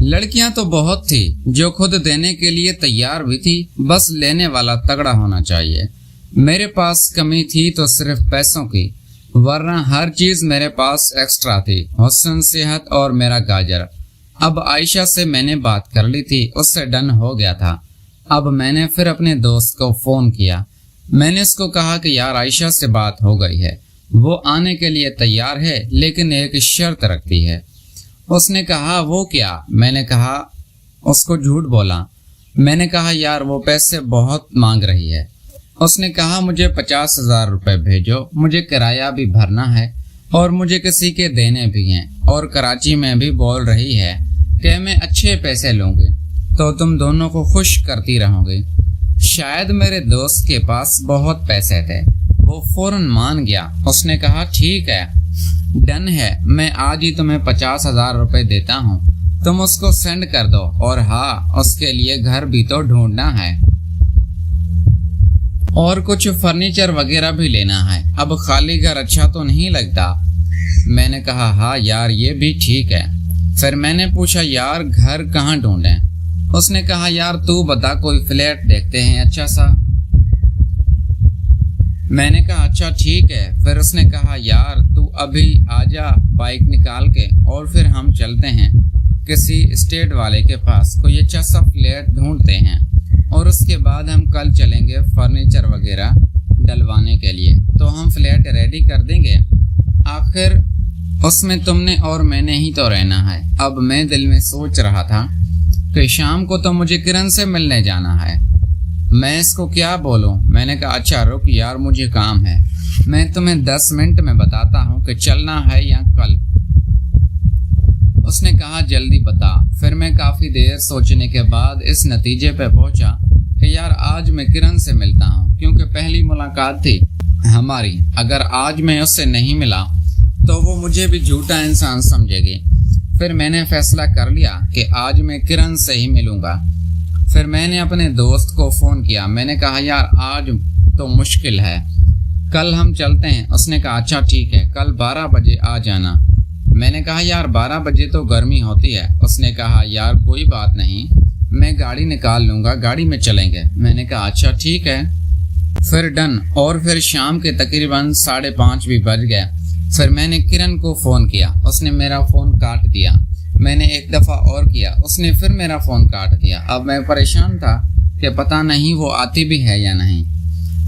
लड़कियां तो बहुत थी जो खुद देने के लिए तैयार भी थी, बस लेने वाला तगड़ा होना चाहिए। मेरे पास कमी थी तो सिर्फ पैसों की, वरना हर चीज मेरे पास एक्स्ट्रा थी, हुस्न, सेहत और मेरा गाजर। अब आयशा से मैंने बात कर ली थी, उससे डन हो गया था। अब मैंने फिर अपने दोस्त को फोन किया। मैंने उसको कहा कि यार आयशा से बात हो गई है, वो आने के लिए तैयार है, लेकिन एक शर्त रखती है। उसने कहा वो क्या? मैंने कहा उसको झूठ बोला। मैंने कहा यार वो पैसे बहुत मांग रही है। उसने कहा मुझे 50,000 रुपए भेजो, मुझे किराया भी भरना है और मुझे किसी के देने भी हैं, और कराची में भी बोल रही है कि मैं अच्छे पैसे लूंगी तो तुम दोनों को खुश करती रहोगे। शायद मेरे दोस्त के पास बहुत पैसे थे, वो फौरन मान गया। उसने कहा ठीक है, डन है, मैं आज ही तुम्हें 50,000 रुपए देता हूँ, तुम उसको सेंड कर दो। और हाँ, उसके लिए घर भी तो ढूंढना है और कुछ फर्नीचर वगैरह भी लेना है। अब खाली घर अच्छा तो नहीं लगता। मैंने कहा हाँ यार ये भी ठीक है। फिर मैंने पूछा यार घर कहाँ ढूंढें? उसने कहा यार तू बता, कोई फ्लैट देखते हैं अच्छा सा। मैंने कहा अच्छा ठीक है। फिर उसने कहा यार तू अभी आजा बाइक निकाल के, और फिर हम चलते हैं किसी स्टेट वाले के पास, कोई अच्छा सा फ्लैट ढूंढते हैं, और उसके बाद हम कल चलेंगे फर्नीचर वगैरह डलवाने के लिए, तो हम फ्लैट रेडी कर देंगे। आखिर उसमें तुमने और मैंने ही तो रहना है। अब मैं दिल में सोच रहा था कि शाम को तो मुझे किरण से मिलने जाना है, मैं इसको क्या बोलूं? मैंने कहा अच्छा रुक यार मुझे काम है, मैं तुम्हें 10 मिनट में बताता हूँ कि चलना है या कल। उसने कहा जल्दी बता। फिर मैं काफी देर सोचने के बाद इस नतीजे पे पहुंचा कि यार आज मैं किरण से मिलता हूँ, क्योंकि पहली मुलाकात थी हमारी। अगर आज मैं उससे नहीं मिला तो वो मुझे भी झूठा इंसान समझेगी। फिर मैंने फैसला कर लिया कि आज मैं किरण से ही मिलूंगा। फिर मैंने अपने दोस्त को फोन किया। मैंने कहा यार आज तो मुश्किल है, कल हम चलते हैं। उसने कहा अच्छा ठीक है, कल 12 बजे आ जाना। मैंने कहा यार 12 बजे तो गर्मी होती है। उसने कहा यार कोई बात नहीं, मैं गाड़ी निकाल लूंगा, गाड़ी में चलेंगे। मैंने कहा अच्छा ठीक है, फिर डन। और फिर शाम के तकरीबन 5:30 भी बज गए। फिर मैंने किरण को फोन किया, उसने मेरा फोन काट दिया। मैंने एक दफा और किया, उसने फिर मेरा फोन काट दिया। अब मैं परेशान था कि पता नहीं वो आती भी है या नहीं।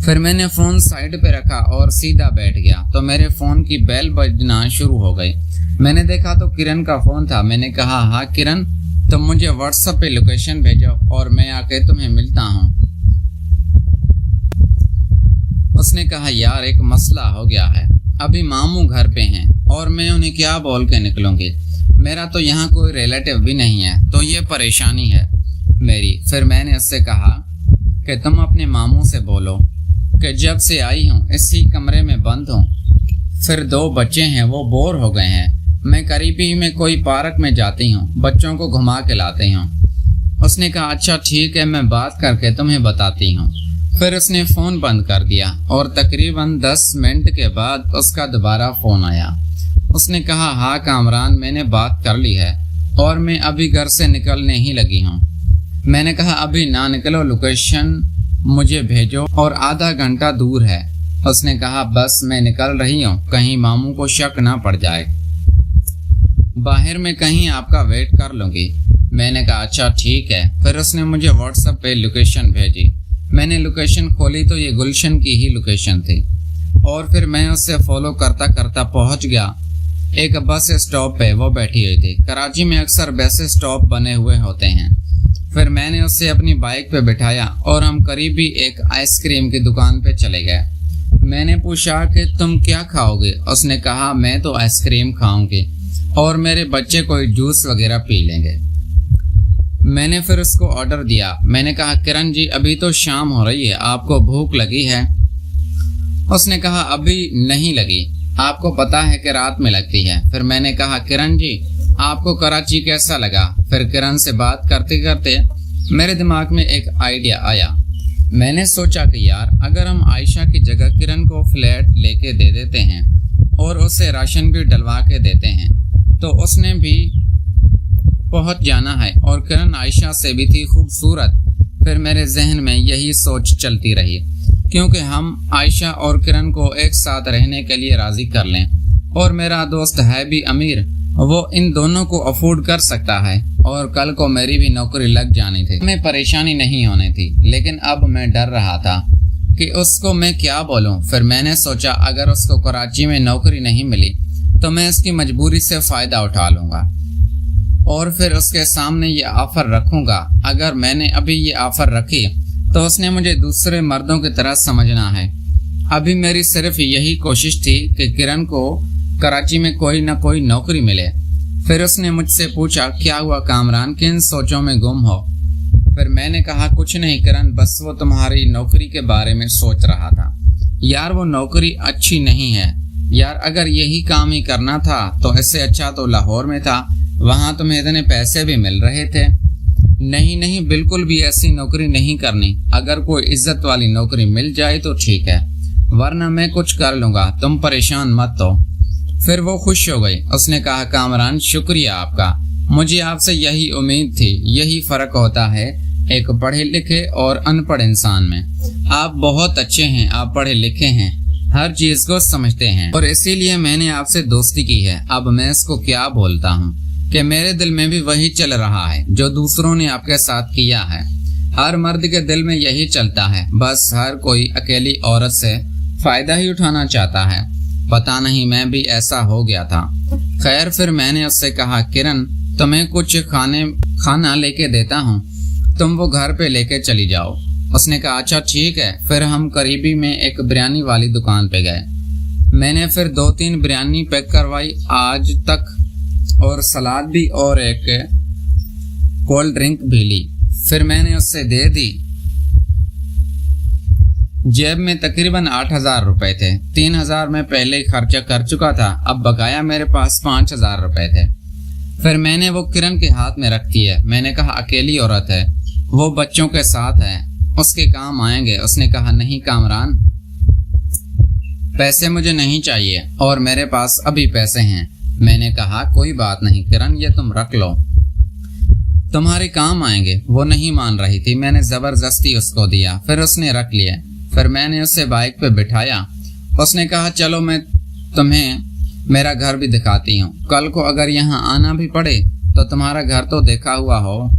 फिर मैंने फोन साइड पे रखा और सीधा बैठ गया तो मेरे फोन की बेल बजना शुरू हो गई। मैंने देखा तो किरण का फोन था। मैंने कहा हाँ किरण, तुम मुझे व्हाट्सएप पे लोकेशन भेजो और मैं आके तुम्हें मिलता हूँ। उसने कहा यार एक मसला हो गया है, अभी मामू घर पे हैं और मैं उन्हें क्या बोल के निकलूंगी, मेरा तो यहाँ कोई रिलेटिव भी नहीं है, तो ये परेशानी है मेरी। फिर मैंने उससे कहा कि तुम अपने मामू से बोलो कि जब से आई हूँ इसी कमरे में बंद हूँ, फिर 2 बच्चे हैं वो बोर हो गए हैं, मैं करीबी में कोई पार्क में जाती हूँ, बच्चों को घुमा के लाती हूँ। उसने कहा अच्छा ठीक है, मैं बात करके तुम्हें बताती हूँ। फिर उसने फ़ोन बंद कर दिया और तकरीबन 10 मिनट के बाद उसका दोबारा फ़ोन आया। उसने कहा हाँ कामरान, मैंने बात कर ली है और मैं अभी घर से निकलने ही लगी हूँ। मैंने कहा अभी ना निकलो, लोकेशन मुझे भेजो और आधा घंटा दूर है। उसने कहा बस मैं निकल रही हूँ, कहीं मामू को शक ना पड़ जाए, बाहर में कहीं आपका वेट कर लूँगी। मैंने कहा अच्छा ठीक है। फिर उसने मुझे व्हाट्सएप पे लोकेशन भेजी। मैंने लोकेशन खोली तो ये गुलशन की ही लोकेशन थी और फिर मैं उससे फॉलो करता करता पहुंच गया एक बस स्टॉप पे। वो बैठी हुई थी। कराची में अक्सर बस स्टॉप बने हुए होते हैं। फिर मैंने उससे अपनी बाइक पे बिठाया और हम करीबी एक आइसक्रीम की दुकान पे चले गए। मैंने पूछा कि तुम क्या खाओगे? उसने कहा मैं तो आइसक्रीम खाऊंगी और मेरे बच्चे कोई जूस वगैरह पी लेंगे। मैंने फिर उसको ऑर्डर दिया। मैंने कहा किरण जी अभी तो शाम हो रही है, आपको भूख लगी है? उसने कहा अभी नहीं लगी, आपको पता है कि रात में लगती है। फिर मैंने कहा किरण जी आपको कराची कैसा लगा? फिर किरण से बात करते करते मेरे दिमाग में एक आइडिया आया। मैंने सोचा कि यार अगर हम आयशा की जगह किरण को फ्लैट लेके दे देते हैं और उसे राशन भी डलवा के देते हैं तो उसने भी पहुंच जाना है और किरण आयशा से भी थी खूबसूरत। फिर मेरे जहन में यही सोच चलती रही, क्योंकि हम आयशा और किरण को एक साथ रहने के लिए राजी कर लें, और मेरा दोस्त है भी अमीर, वो इन दोनों को अफोर्ड कर सकता है, और कल को मेरी भी नौकरी लग जानी थी, हमें परेशानी नहीं होनी थी। लेकिन अब मैं डर रहा था कि उसको मैं क्या बोलूं। फिर मैंने सोचा अगर उसको कराची में नौकरी नहीं मिली तो मैं इसकी मजबूरी से फ़ायदा उठा लूँगा और फिर उसके सामने ये ऑफ़र रखूँगा। अगर मैंने अभी ये ऑफ़र रखी तो उसने मुझे दूसरे मर्दों की तरह समझना है। अभी मेरी सिर्फ यही कोशिश थी कि किरण को कराची में कोई ना कोई नौकरी मिले। फिर उसने मुझसे पूछा, क्या हुआ कामरान, किन सोचों में गुम हो? फिर मैंने कहा, कुछ नहीं किरण, बस वो तुम्हारी नौकरी के बारे में सोच रहा था। यार वो नौकरी अच्छी नहीं है यार, अगर यही काम ही करना था तो इससे अच्छा तो लाहौर में था, वहाँ तुम्हें इतने पैसे भी मिल रहे थे। नहीं, बिल्कुल भी ऐसी नौकरी नहीं करनी। अगर कोई इज्जत वाली नौकरी मिल जाए तो ठीक है, वरना मैं कुछ कर लूँगा, तुम परेशान मत हो। फिर वो खुश हो गई। उसने कहा, कामरान शुक्रिया आपका, मुझे आपसे यही उम्मीद थी। यही फ़र्क होता है एक पढ़े लिखे और अनपढ़ इंसान में। आप बहुत अच्छे हैं, आप पढ़े लिखे हैं, हर चीज़ को समझते हैं, और इसीलिए मैंने आपसे दोस्ती की है। अब मैं इसको क्या बोलता हूँ कि मेरे दिल में भी वही चल रहा है जो दूसरों ने आपके साथ किया है। हर मर्द के दिल में यही चलता है, बस हर कोई अकेली औरत से फ़ायदा ही उठाना चाहता है। पता नहीं मैं भी ऐसा हो गया था। खैर, फिर मैंने उससे कहा, किरण तुम्हें कुछ खाना लेके देता हूँ, तुम वो घर पे लेके चली जाओ। उसने कहा, अच्छा ठीक है। फिर हम करीबी में एक बिरयानी वाली दुकान पे गए। मैंने फिर 2-3 बिरयानी पैक करवाई आज तक, और सलाद भी और एक कोल्ड ड्रिंक भी ली। फिर मैंने उससे दे दी। जेब में तकरीबन 8,000 रुपए थे। 3,000 मैं पहले ही खर्चा कर चुका था, अब बकाया मेरे पास 5,000 रुपए थे। फिर मैंने वो किरण के हाथ में रख दिए। मैंने कहा, अकेली औरत है, वो बच्चों के साथ है, उसके काम आएंगे। उसने कहा, नहीं कामरान, पैसे मुझे नहीं चाहिए और मेरे पास अभी पैसे हैं। मैंने कहा, कोई बात नहीं किरण, ये तुम रख लो, तुम्हारे काम आएंगे। वो नहीं मान रही थी, मैंने ज़बरदस्ती उसको दिया, फिर उसने रख लिए। फिर मैंने उसे बाइक पे बिठाया। उसने कहा, चलो मैं तुम्हें मेरा घर भी दिखाती हूँ, कल को अगर यहाँ आना भी पड़े तो तुम्हारा घर तो देखा हुआ हो।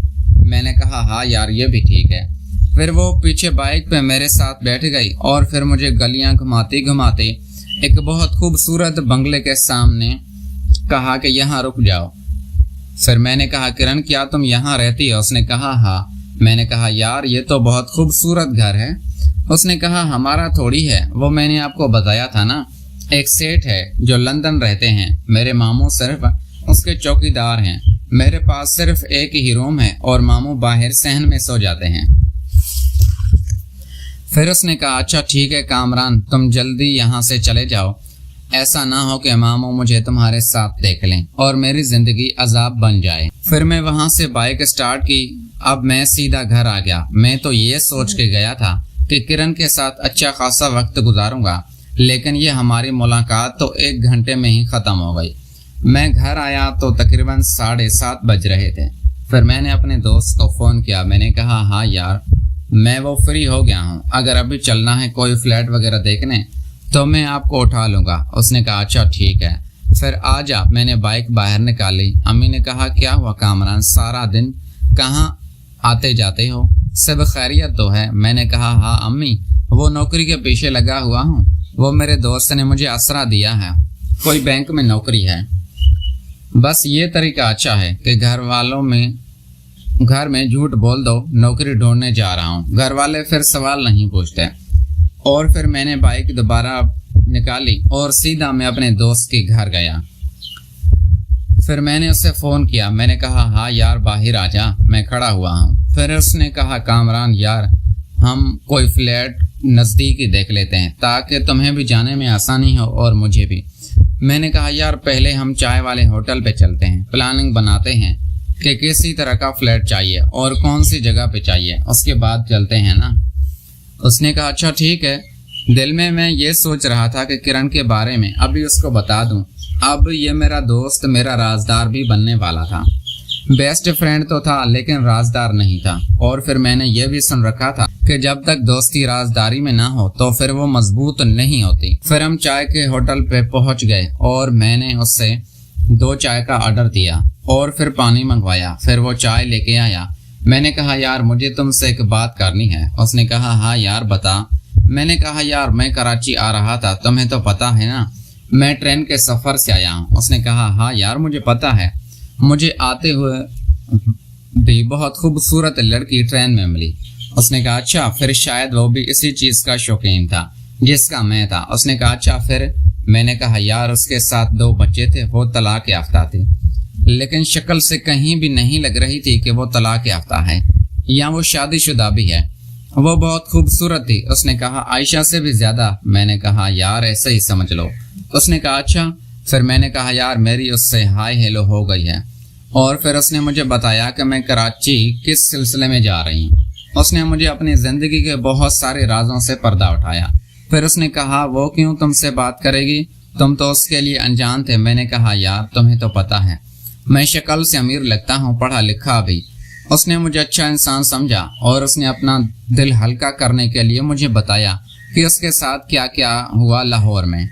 मैंने कहा, हाँ यार ये भी ठीक है। फिर वो पीछे बाइक पे मेरे साथ बैठ गई और फिर मुझे गलियां घुमाते घुमाते एक बहुत खूबसूरत बंगले के सामने कहा कि यहाँ रुक जाओ। फिर मैंने कहा, किरण क्या तुम यहाँ रहती हो? उसने कहा, हाँ। मैंने कहा, यार ये तो बहुत खूबसूरत घर है। उसने कहा, हमारा थोड़ी है, वो मैंने आपको बताया था ना, एक सेठ है जो लंदन रहते हैं, मेरे मामू सिर्फ उसके चौकीदार हैं। मेरे पास सिर्फ एक ही रूम है और मामू बाहर सहन में सो जाते हैं। फिर उसने कहा, अच्छा ठीक है कामरान, तुम जल्दी यहाँ से चले जाओ, ऐसा ना हो कि मामू मुझे तुम्हारे साथ देख लें और मेरी जिंदगी अजाब बन जाए। फिर मैं वहाँ से बाइक स्टार्ट की। अब मैं सीधा घर आ गया। मैं तो ये सोच के गया था कि किरण के साथ अच्छा खासा वक्त गुजारूंगा, लेकिन ये हमारी मुलाकात तो 1 घंटे में ही ख़त्म हो गई। मैं घर आया तो तकरीबन 7:30 बज रहे थे। फिर मैंने अपने दोस्त को फ़ोन किया। मैंने कहा, हाँ यार मैं वो फ्री हो गया हूँ, अगर अभी चलना है कोई फ्लैट वगैरह देखने तो मैं आपको उठा लूँगा। उसने कहा, अच्छा ठीक है, फिर आ जा। मैंने बाइक बाहर निकाली। अम्मी ने कहा, क्या हुआ कामरान, सारा दिन कहाँ आते जाते हो, सब खैरियत तो है? मैंने कहा, हाँ अम्मी, वो नौकरी के पीछे लगा हुआ हूँ, वो मेरे दोस्त ने मुझे आसरा दिया है, कोई बैंक में नौकरी है। बस ये तरीका अच्छा है कि घर में झूठ बोल दो, नौकरी ढूंढने जा रहा हूँ, घर वाले फिर सवाल नहीं पूछते। और फिर मैंने बाइक दोबारा निकाली और सीधा मैं अपने दोस्त के घर गया। फिर मैंने उससे फ़ोन किया। मैंने कहा, हाँ यार बाहर आ जा, मैं खड़ा हुआ हूँ। फिर उसने कहा, कामरान यार हम कोई फ्लैट नज़दीक ही देख लेते हैं ताकि तुम्हें भी जाने में आसानी हो और मुझे भी। मैंने कहा, यार पहले हम चाय वाले होटल पे चलते हैं, प्लानिंग बनाते हैं कि किसी तरह का फ्लैट चाहिए और कौन सी जगह पे चाहिए, उसके बाद चलते हैं ना। उसने कहा, अच्छा ठीक है। दिल में मैं ये सोच रहा था कि किरण के बारे में अभी उसको बता दूं। अब ये मेरा दोस्त मेरा राजदार भी बनने वाला था। بیسٹ فرینڈ تو تھا لیکن رازدار نہیں تھا، اور پھر میں نے یہ بھی سن رکھا تھا کہ جب تک دوستی رازداری میں نہ ہو تو پھر وہ مضبوط نہیں ہوتی۔ پھر ہم چائے کے ہوٹل پہ پہنچ گئے اور میں نے اس سے 2 چائے کا آرڈر دیا اور پھر پانی منگوایا۔ پھر وہ چائے لے کے آیا۔ میں نے کہا یار مجھے تم سے ایک بات کرنی ہے۔ اس نے کہا ہاں یار بتا۔ میں نے کہا یار میں کراچی آ رہا تھا، تمہیں تو پتا ہے نا، میں ٹرین کے سفر سے آیا ہوں۔ اس نے کہا ہاں یار مجھے پتا ہے، مجھے آتے ہوئے بھی بہت خوبصورت لڑکی ٹرین میں ملی۔ اس نے کہا اچھا، پھر شاید وہ بھی اسی چیز کا شوقین تھا جس کا میں تھا۔ اس نے کہا اچھا پھر؟ میں نے کہا یار اس کے ساتھ 2 بچے تھے، وہ طلاق یافتہ تھی، لیکن شکل سے کہیں بھی نہیں لگ رہی تھی کہ وہ طلاق یافتہ ہے یا وہ شادی شدہ بھی ہے۔ وہ بہت خوبصورت تھی۔ اس نے کہا عائشہ سے بھی زیادہ۔ میں نے کہا یار ایسے ہی سمجھ لو۔ اس نے کہا اچھا۔ پھر میں نے کہا یار میری اس سے ہائی ہیلو ہو گئی ہے، اور پھر اس نے مجھے بتایا کہ میں کراچی کس سلسلے میں جا رہی ہوں۔ اس نے مجھے اپنی زندگی کے بہت سارے رازوں سے پردہ اٹھایا۔ پھر اس نے کہا وہ کیوں تم سے بات کرے گی، تم تو اس کے لیے انجان تھے۔ میں نے کہا یار تمہیں تو پتا ہے میں شکل سے امیر لگتا ہوں، پڑھا لکھا بھی۔ اس نے مجھے اچھا انسان سمجھا اور اس نے اپنا دل ہلکا کرنے کے لیے مجھے بتایا کہ اس کے ساتھ کیا کیا ہوا لاہور میں۔